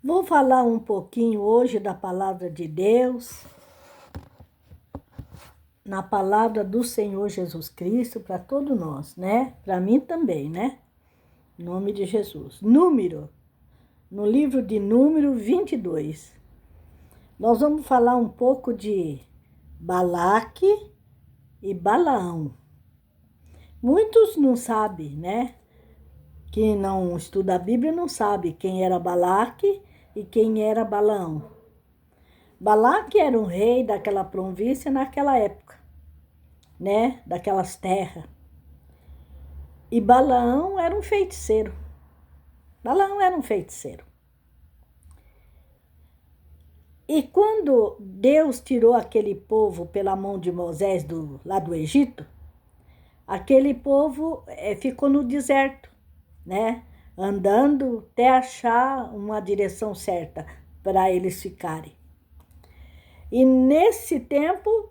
Vou falar um pouquinho hoje da palavra de Deus, na palavra do Senhor Jesus Cristo para todos nós, né? Para mim também, né? Em nome de Jesus. No livro de Número 22. Nós vamos falar um pouco de Balaque e Balaão. Muitos não sabem, né? Quem não estuda a Bíblia não sabe quem era Balaque e quem era Balaão. Balaque era um rei daquela província naquela época, né? Daquelas terras. E Balaão era um feiticeiro. Balaão era um feiticeiro. E quando Deus tirou aquele povo pela mão de Moisés lá do Egito, aquele povo ficou no deserto, né? Andando até achar uma direção certa para eles ficarem. E nesse tempo,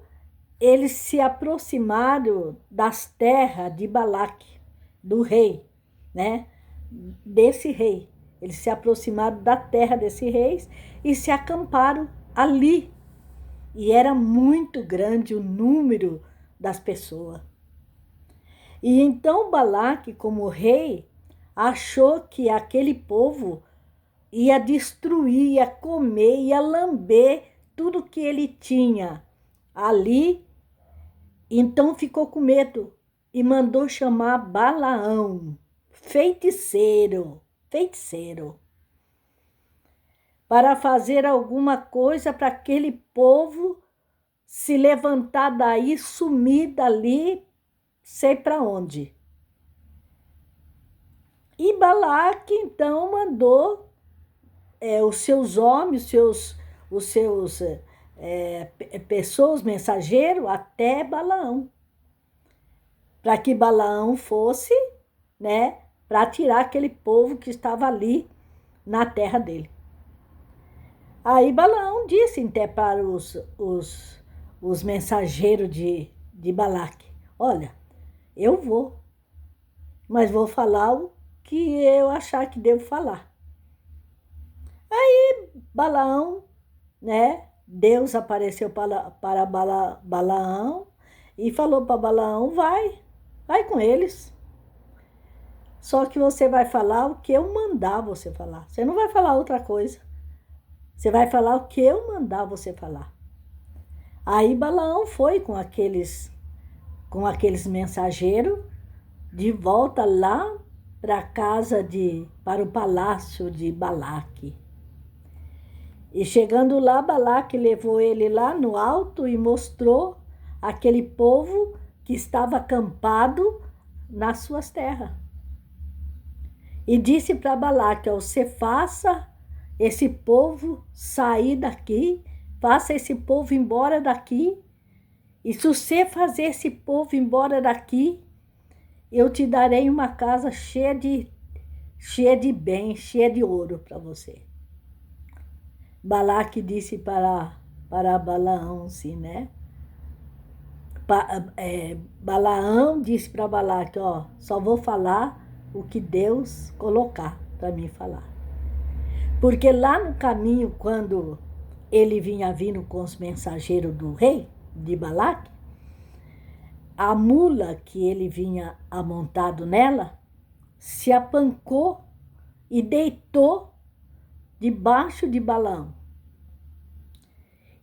eles se aproximaram das terras de Balaque, do rei, né? Desse rei. Eles se aproximaram da terra desse rei e se acamparam ali. E era muito grande o número das pessoas. E então Balaque, como rei, achou que aquele povo ia destruir, ia comer, ia lamber tudo que ele tinha ali. Então ficou com medo e mandou chamar Balaão, feiticeiro, para fazer alguma coisa para aquele povo se levantar daí, sumir dali, sei para onde. E Balaque então mandou os seus homens, os seus pessoas, mensageiros, até Balaão, para que Balaão fosse, né, para tirar aquele povo que estava ali na terra dele. Aí Balaão disse até para os mensageiros de Balaque: olha, eu vou, mas vou falar o que eu achar que devo falar. Aí Balaão, né, Deus apareceu para Balaão e falou para Balaão: vai com eles. Só que você vai falar o que eu mandar você falar. Você não vai falar outra coisa. Você vai falar o que eu mandar você falar. Aí Balaão foi com aqueles mensageiros de volta lá para o palácio de Balaque. E chegando lá, Balaque levou ele lá no alto e mostrou aquele povo que estava acampado nas suas terras. E disse para Balaque: você faça esse povo sair daqui, faça esse povo embora daqui, e se você fazer esse povo embora daqui, eu te darei uma casa cheia de bens, cheia de ouro para você. Balaque disse para Balaão, assim, né? Balaão disse para Balaque: ó, só vou falar o que Deus colocar para mim falar. Porque lá no caminho, quando ele vinha vindo com os mensageiros do rei, de Balaque, a mula que ele vinha amontado nela se apancou e deitou debaixo de Balaão.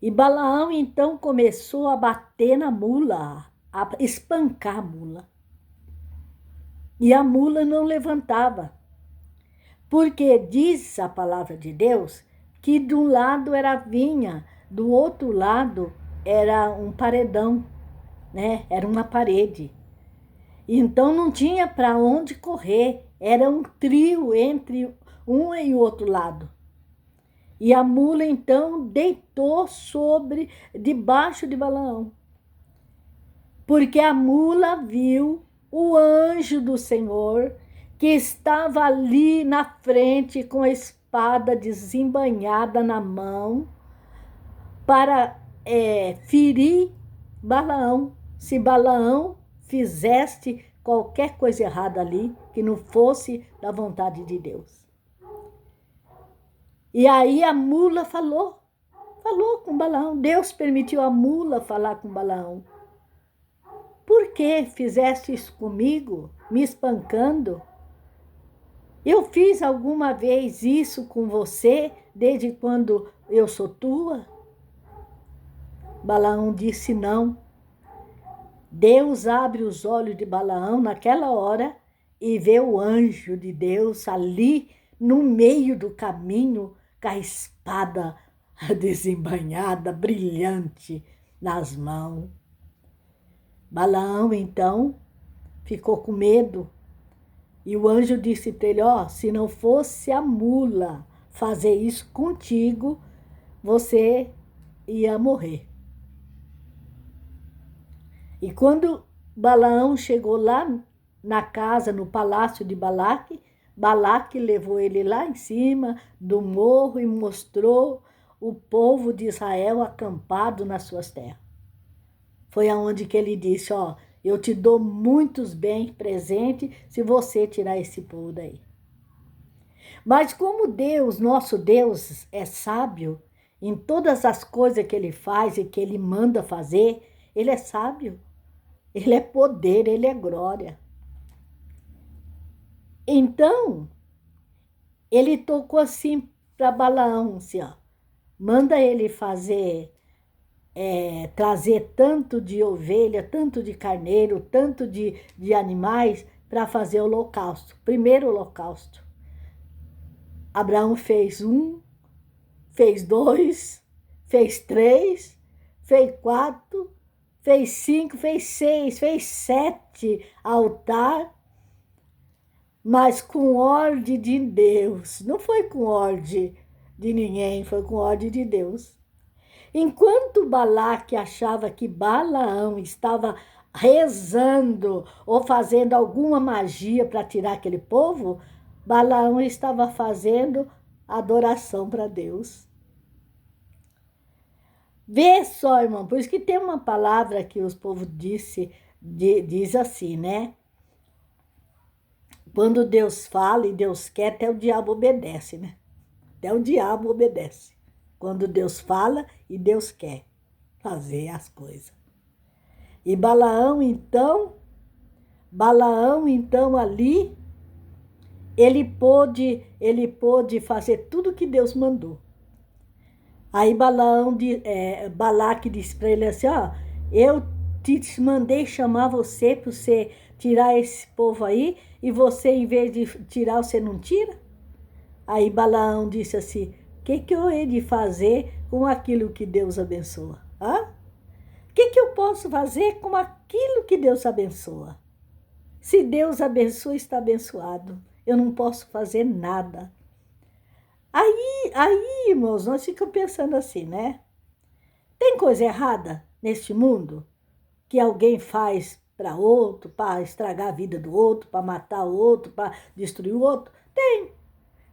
E Balaão então começou a bater na mula, a espancar a mula. E a mula não levantava. Porque diz a palavra de Deus que de um lado era a vinha, do outro lado era um paredão, né? Era uma parede. Então não tinha para onde correr, era um trio entre um e o outro lado. E a mula então deitou debaixo de Balaão. Porque a mula viu o anjo do Senhor que estava ali na frente com a espada desembainhada na mão para ferir Balaão. Se Balaão fizesse qualquer coisa errada ali, que não fosse da vontade de Deus. E aí a mula falou com Balaão. Deus permitiu a mula falar com Balaão. Por que fizeste isso comigo, me espancando? Eu fiz alguma vez isso com você, desde quando eu sou tua? Balaão disse não. Deus abre os olhos de Balaão naquela hora e vê o anjo de Deus ali no meio do caminho, com a espada desembainhada, brilhante nas mãos. Balaão, então, ficou com medo. E o anjo disse para ele, se não fosse a mula fazer isso contigo, você ia morrer. E quando Balaão chegou lá na casa, no palácio de Balaque, Balaque levou ele lá em cima do morro e mostrou o povo de Israel acampado nas suas terras. Foi aonde que ele disse, eu te dou muitos bens presentes se você tirar esse povo daí. Mas como Deus, nosso Deus, é sábio, em todas as coisas que ele faz e que ele manda fazer, ele é sábio. Ele é poder, ele é glória. Então, ele tocou assim para Balaão, assim, manda ele trazer tanto de ovelha, tanto de carneiro, tanto de animais para fazer o holocausto. Primeiro holocausto. Abraão fez 1, fez 2, fez 3, fez 4, fez 5, fez 6, fez 7 altar, mas com ordem de Deus. Não foi com ordem de ninguém, foi com ordem de Deus. Enquanto Balaque achava que Balaão estava rezando ou fazendo alguma magia para tirar aquele povo, Balaão estava fazendo adoração para Deus. Vê só, irmão, por isso que tem uma palavra que os povos diz assim, né? Quando Deus fala e Deus quer, até o diabo obedece, né? Até o diabo obedece. Quando Deus fala e Deus quer fazer as coisas. E Balaão, então ali, ele pôde fazer tudo que Deus mandou. Aí Balaque disse para ele assim, eu te mandei chamar você para você tirar esse povo aí, e você, em vez de tirar, você não tira? Aí Balaão disse assim, o que eu hei de fazer com aquilo que Deus abençoa? O que eu posso fazer com aquilo que Deus abençoa? Se Deus abençoa, está abençoado. Eu não posso fazer nada. Aí, irmãos, nós ficamos pensando assim, né? Tem coisa errada neste mundo que alguém faz para outro, para estragar a vida do outro, para matar o outro, para destruir o outro? Tem.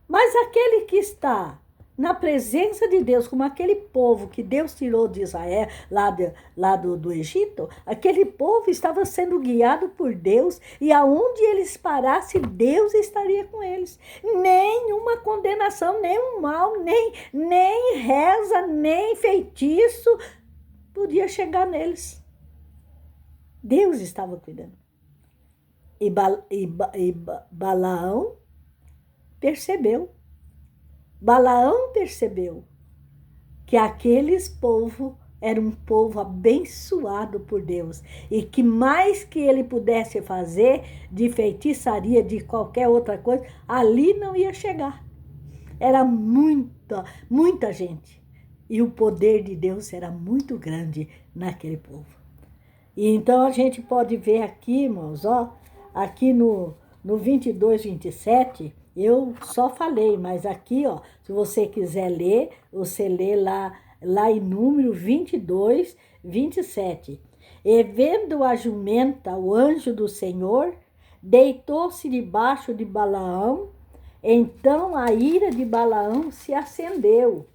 Mas aquele que está na presença de Deus, como aquele povo que Deus tirou de Israel, lá do Egito, aquele povo estava sendo guiado por Deus, e aonde eles parassem, Deus estaria com eles. Nenhuma condenação, nenhum mal, nem reza, nem feitiço podia chegar neles. Deus estava cuidando. E Balaão percebeu. Balaão percebeu que aqueles povos eram um povo abençoado por Deus, e que mais que ele pudesse fazer de feitiçaria, de qualquer outra coisa, ali não ia chegar. Era muita gente. E o poder de Deus era muito grande naquele povo. E então a gente pode ver aqui, irmãos, aqui no 22, 27, eu só falei, mas aqui, se você quiser ler, você lê lá em número 22, 27. E vendo a jumenta, o anjo do Senhor, deitou-se debaixo de Balaão, então a ira de Balaão se acendeu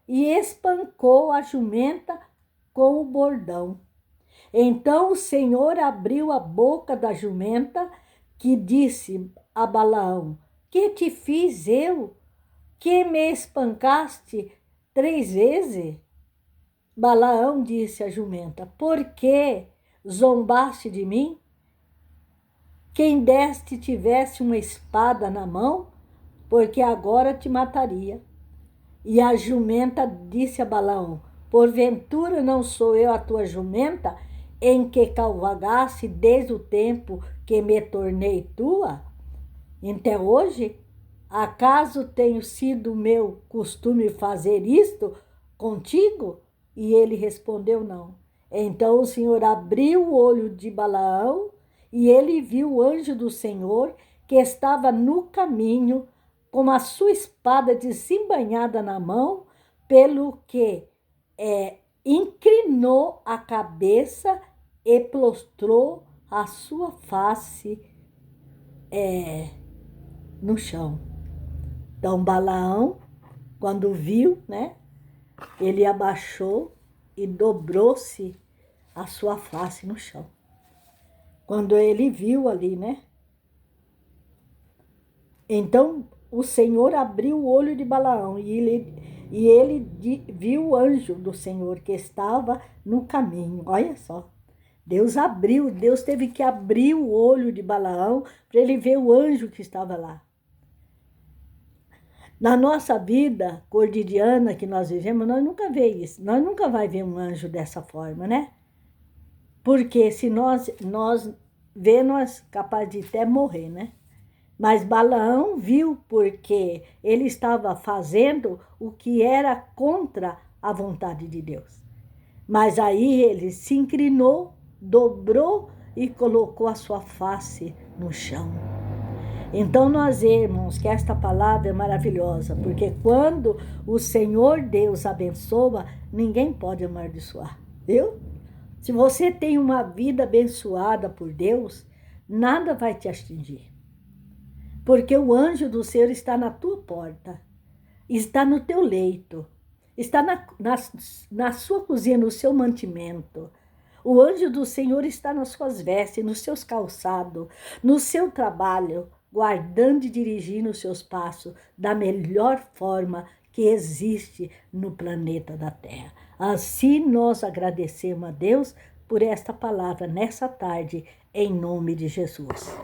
e espancou a jumenta com o bordão. Então o Senhor abriu a boca da jumenta, que disse a Balaão, Que te fiz eu, que me espancaste 3 vezes? Balaão disse à jumenta: por que zombaste de mim? Quem deste tivesse uma espada na mão, porque agora te mataria. E a jumenta disse a Balaão: porventura não sou eu a tua jumenta, em que cavalgaste desde o tempo que me tornei tua? Até hoje, acaso tenho sido meu costume fazer isto contigo? E ele respondeu: não. Então o Senhor abriu o olho de Balaão, e ele viu o anjo do Senhor que estava no caminho, com a sua espada desembainhada na mão, pelo que inclinou a cabeça e prostrou a sua face no chão. Então Balaão, quando viu, né, ele abaixou e dobrou-se a sua face no chão. Quando ele viu ali, né? Então o Senhor abriu o olho de Balaão e ele viu o anjo do Senhor que estava no caminho. Olha só. Deus teve que abrir o olho de Balaão para ele ver o anjo que estava lá. Na nossa vida cotidiana que nós vivemos, nós nunca vemos isso. Nós nunca vai ver um anjo dessa forma, né? Porque se nós vê, nós capaz de até morrer, né? Mas Balaão viu porque ele estava fazendo o que era contra a vontade de Deus. Mas aí ele se inclinou, dobrou e colocou a sua face no chão. Então nós vemos que esta palavra é maravilhosa, porque quando o Senhor Deus abençoa, ninguém pode amaldiçoar, viu? Se você tem uma vida abençoada por Deus, nada vai te atingir. Porque o anjo do Senhor está na tua porta, está no teu leito, está na sua cozinha, no seu mantimento. O anjo do Senhor está nas suas vestes, nos seus calçados, no seu trabalho, guardando e dirigindo os seus passos da melhor forma que existe no planeta da Terra. Assim nós agradecemos a Deus por esta palavra nessa tarde, em nome de Jesus.